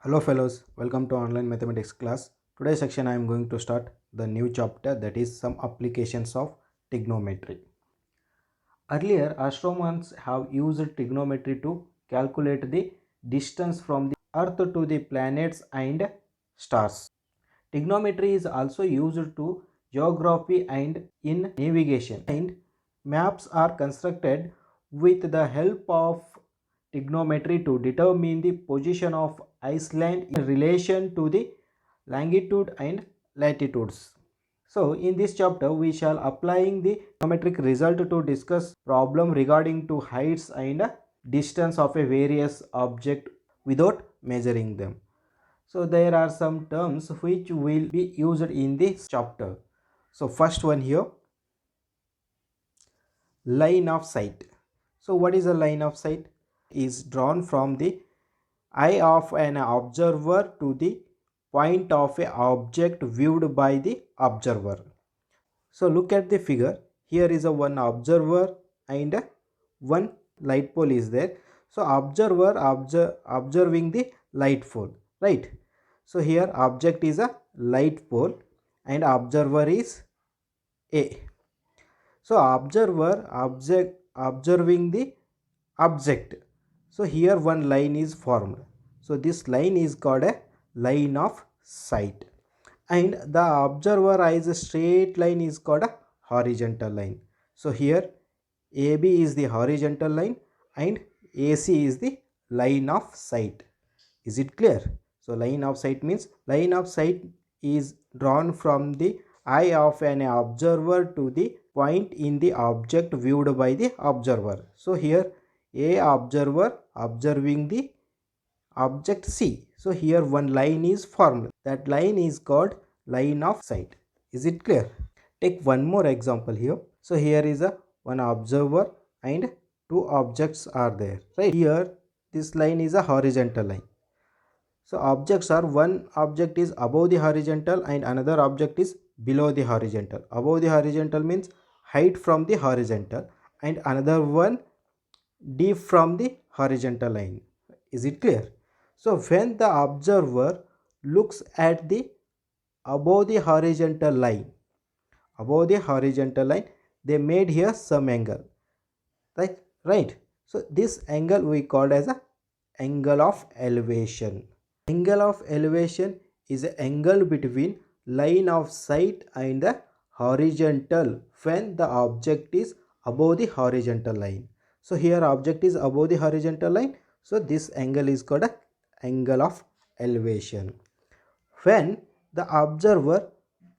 Hello fellows, welcome to online mathematics class. Today's section I am going to start the new chapter, that is some applications of trigonometry. Earlier astronomers have used trigonometry to calculate the distance from the earth to the planets and stars. Trigonometry is also used to geography and in navigation, and maps are constructed with the help of trigonometry to determine the position of Iceland in relation to the longitude and latitudes. So in this chapter we shall applying the trigonometric result to discuss problem regarding to heights and distance of a various object without measuring them. So there are some terms which will be used in this chapter. So first one here, line of sight. So what is a line of sight? Is drawn from the eye of an observer to the point of a object viewed by the observer. So look at the figure. Here is a one observer and one light pole is there. So observer observing the light pole, right? So here object is a light pole and observer is A. So observing the object. So here one line is formed. So this line is called a line of sight. And the observer eyes a straight line is called a horizontal line. So here AB is the horizontal line and AC is the line of sight. Is it clear? So line of sight means line of sight is drawn from the eye of an observer to the point in the object viewed by the observer. So here A observer observing the object C. So here one line is formed. That line is called line of sight. Is it clear? Take one more example here. So here is a one observer and two objects are there. Right here this line is a horizontal line. So objects are, one object is above the horizontal and another object is below the horizontal. Above the horizontal means height from the horizontal and another one deep from the horizontal line. Is it clear? So when the observer looks at the above the horizontal line, they made here some angle, right? So this angle we called as a angle of elevation. Angle of elevation is an angle between line of sight and the horizontal when the object is above the horizontal line. So here object is above the horizontal line. So this angle is called a angle of elevation. When the observer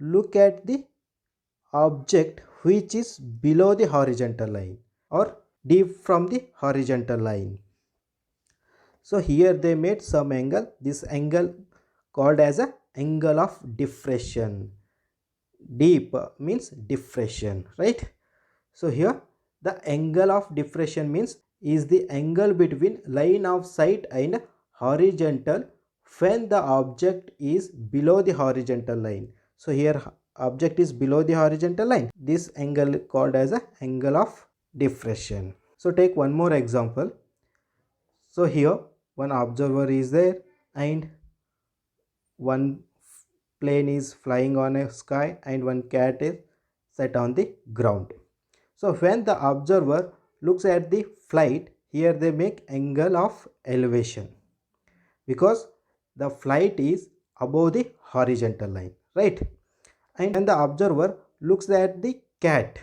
look at the object which is below the horizontal line or deep from the horizontal line. So here they made some angle. This angle called as a angle of diffraction. Deep means diffraction, right? So here the angle of diffraction means is the angle between line of sight and horizontal when the object is below the horizontal line. So here object is below the horizontal line. This angle called as a angle of diffraction. So take one more example. So here one observer is there and one plane is flying on a sky and one cat is set on the ground. So when the observer looks at the flight, here they make angle of elevation because the flight is above the horizontal line, right? And when the observer looks at the cat,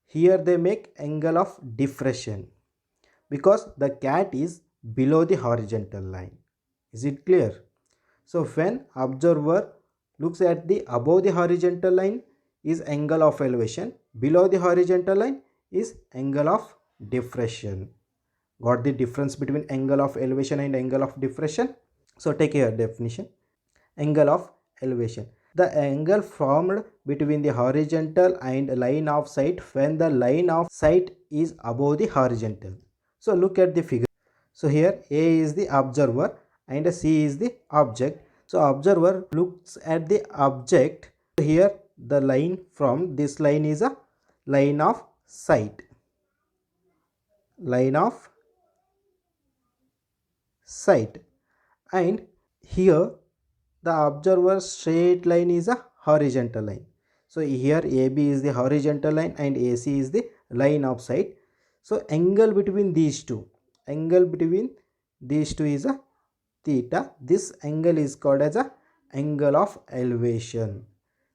here they make angle of diffraction because the cat is below the horizontal line. Is it clear? So when observer looks at the above the horizontal line is angle of elevation, below the horizontal line is angle of diffraction. Got the difference between angle of elevation and angle of diffraction? So take here definition. Angle of elevation, the angle formed between the horizontal and line of sight when the line of sight is above the horizontal. So look at the figure. So here A is the observer and C is the object. So observer looks at the object. Here the line from this line is a line of sight. Line of sight. And here the observer straight line is a horizontal line. So here AB is the horizontal line and AC is the line of sight. So angle between these two is a theta. This angle is called as a angle of elevation.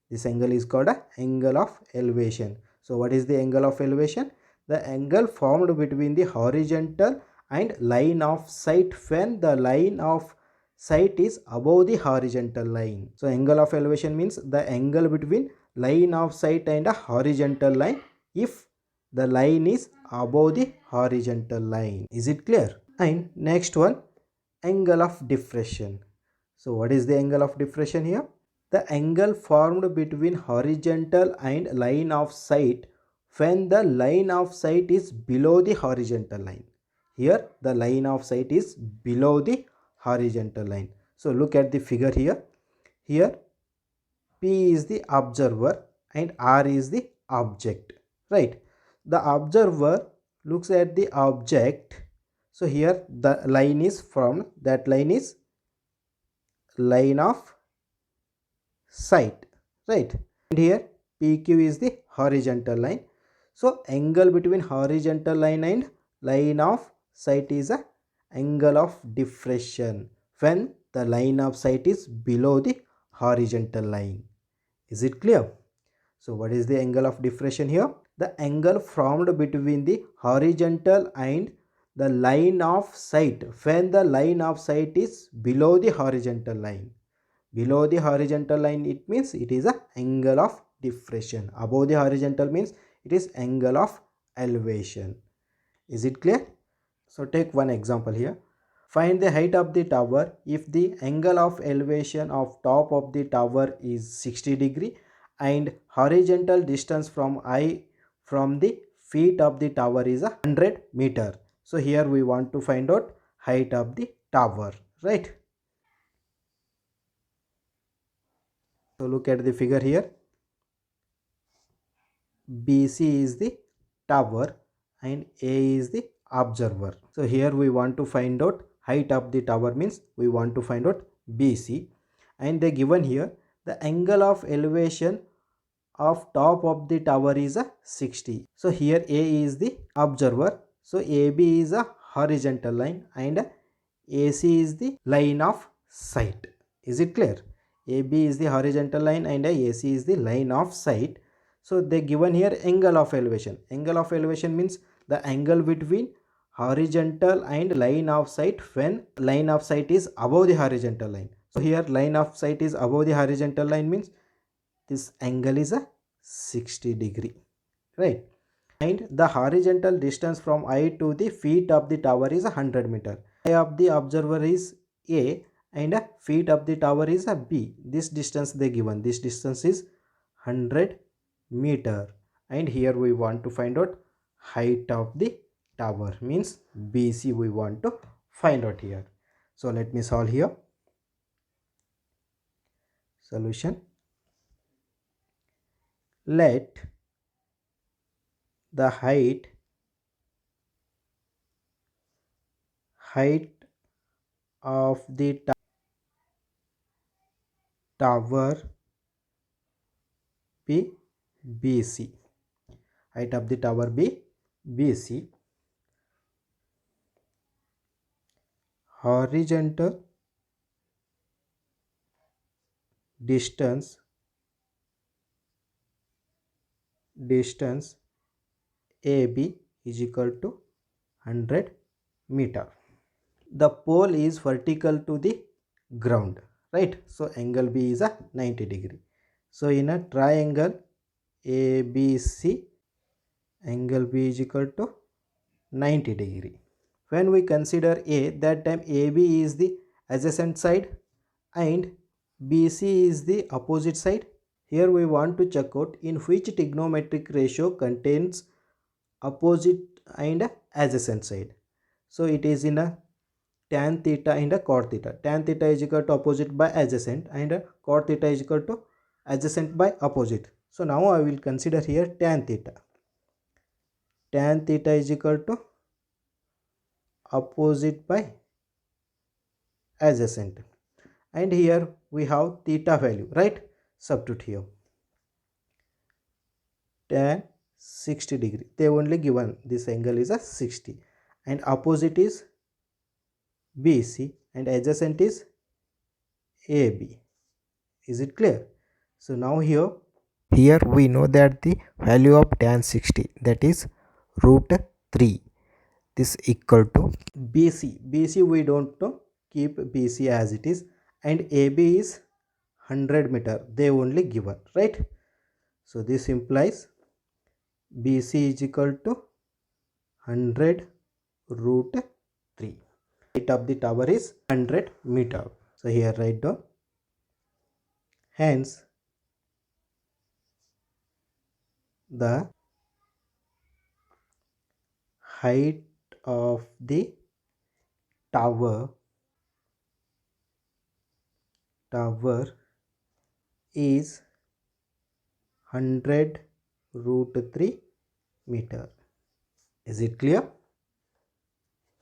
This angle is called a angle of elevation. So what is the angle of elevation? The angle formed between the horizontal and line of sight when the line of sight is above the horizontal line. So angle of elevation means the angle between line of sight and a horizontal line if the line is above the horizontal line. Is it clear? And next one, angle of diffraction. So what is the angle of diffraction here? The angle formed between horizontal and line of sight when the line of sight is below the horizontal line. Here the line of sight is below the horizontal line. So look at the figure here. Here P is the observer and R is the object, right? The observer looks at the object. So here the line is from, that line is line of sight, right? And here PQ is the horizontal line. So angle between horizontal line and line of sight is a angle of diffraction when the line of sight is below the horizontal line. Is it clear? So what is the angle of diffraction here? The angle formed between the horizontal and the line of sight when the line of sight is below the horizontal line. Below the horizontal line, it means it is a angle of diffraction. Above the horizontal means it is angle of elevation. Is it clear? So take one example here. Find the height of the tower if the angle of elevation of top of the tower is 60 degree and horizontal distance from the feet of the tower is 100 meter. So here we want to find out height of the tower, right? So look at the figure here. BC is the tower and A is the observer. So here we want to find out height of the tower, means we want to find out BC, and they given here the angle of elevation of top of the tower is a 60. So here A is the observer. So AB is a horizontal line and AC is the line of sight. Is it clear? AB is the horizontal line and AC is the line of sight. So they given here angle of elevation. Angle of elevation means the angle between horizontal and line of sight when line of sight is above the horizontal line. So here line of sight is above the horizontal line means this angle is a 60 degree, right? And the horizontal distance from eye to the feet of the tower is 100 meter. Eye of the observer is A and feet of the tower is a B. This distance they given. This distance is 100 meter. And here we want to find out height of the tower, means BC we want to find out here. So let me solve here. Solution. Let the height of the tower be BC. Height of the tower be BC. Horizontal distance AB is equal to 100 meter. The pole is vertical to the ground, right? So angle B is a 90 degree. So in a triangle ABC, angle B is equal to 90 degree. When we consider A, that time AB is the adjacent side and BC is the opposite side. Here we want to check out in which trigonometric ratio contains opposite and adjacent side. So it is in a tan theta and a cot theta. Tan theta is equal to opposite by adjacent and cot theta is equal to adjacent by opposite. So now I will consider here tan theta. Tan theta is equal to opposite by adjacent, and here we have theta value, right? Substitute here. Tan 60 degree. They only given this angle is a 60, and opposite is BC and adjacent is AB. Is it clear? So now here we know that the value of tan 60, that is root 3, this equal to BC we don't know, keep BC as it is, and AB is 100 meter, they only given, right? So this implies BC is equal to 100 root 3. Height of the tower is 100 meter. So here write down. Hence the height of the tower is 100 root 3 meter. Is it clear?